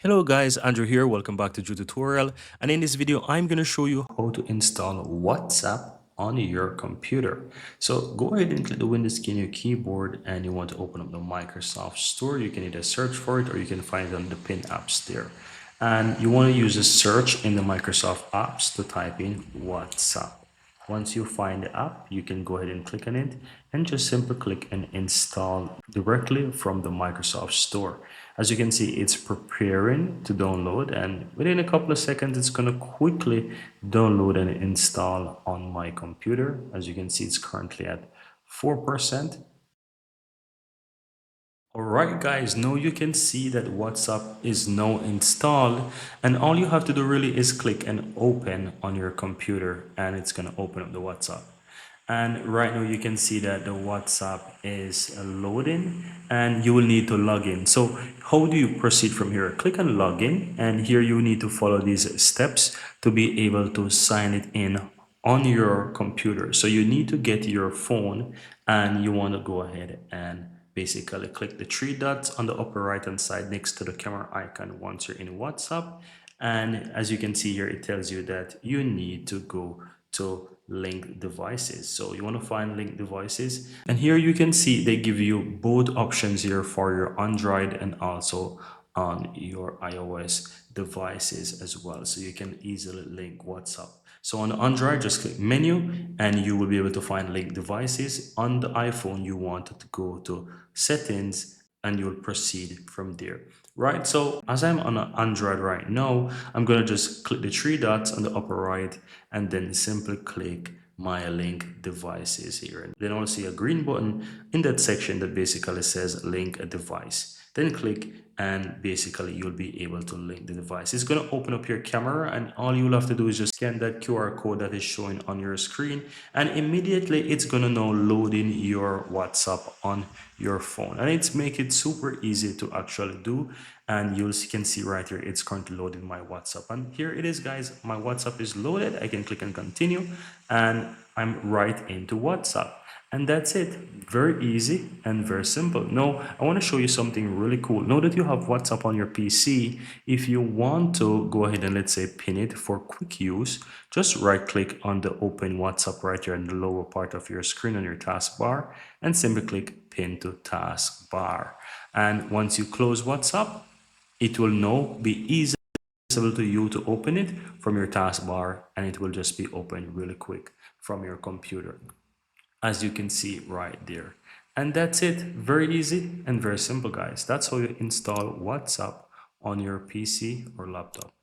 Hello guys, Andrew here. Welcome back to Drew Tutorial. And in this video, I'm going to show you how to install WhatsApp on your computer. So go ahead and click the Windows key on your keyboard and you want to open up the Microsoft Store. You can either search for it or you can find it on the pin apps there. And you want to use a search in the Microsoft apps to type in WhatsApp. Once you find the app, you can go ahead and click on it and just simply click and install directly from the Microsoft Store. As you can see, it's preparing to download, and within a couple of seconds, it's going to quickly download and install on my computer. As you can see, it's currently at 4%. Alright guys, now you can see that WhatsApp is now installed, and all you have to do really is click and open on your computer and it's going to open up the WhatsApp. And right now you can see that the WhatsApp is loading and you will need to log in. So how do you proceed from here? Click on login, and here you need to follow these steps to be able to sign it in on your computer. So you need to get your phone and you want to go ahead and basically click the three dots on the upper right hand side next to the camera icon once you're in WhatsApp. And as you can see here, it tells you that you need to go to link devices. So you want to find link devices, and here you can see they give you both options here for your Android and also on your iOS devices as well, so you can easily link WhatsApp. So on Android, just click menu and you will be able to find link devices. On the iPhone, you want to go to settings and you'll proceed from there. Right, so as I'm on an Android right now, I'm going to just click the three dots on the upper right and then simply click my link devices here. And then I'll see a green button in that section that basically says link a device. Then click and basically you'll be able to link the device. It's going to open up your camera, and all you'll have to do is just scan that QR code that is showing on your screen, and immediately it's going to now load in your WhatsApp on your phone. And it's make it super easy to actually do, and you can see right here it's currently loading my WhatsApp, and here it is guys, my WhatsApp is loaded. I can click and continue and I'm right into WhatsApp. And that's it. Very easy and very simple. Now, I want to show you something really cool. Now that you have WhatsApp on your PC, if you want to go ahead and let's say pin it for quick use, just right click on the open WhatsApp right here in the lower part of your screen on your taskbar and simply click pin to taskbar. And once you close WhatsApp, it will now be easy to you to open it from your taskbar, and it will just be open really quick from your computer, as you can see right there. And that's it. Very easy and very simple guys. That's how you install WhatsApp on your PC or laptop.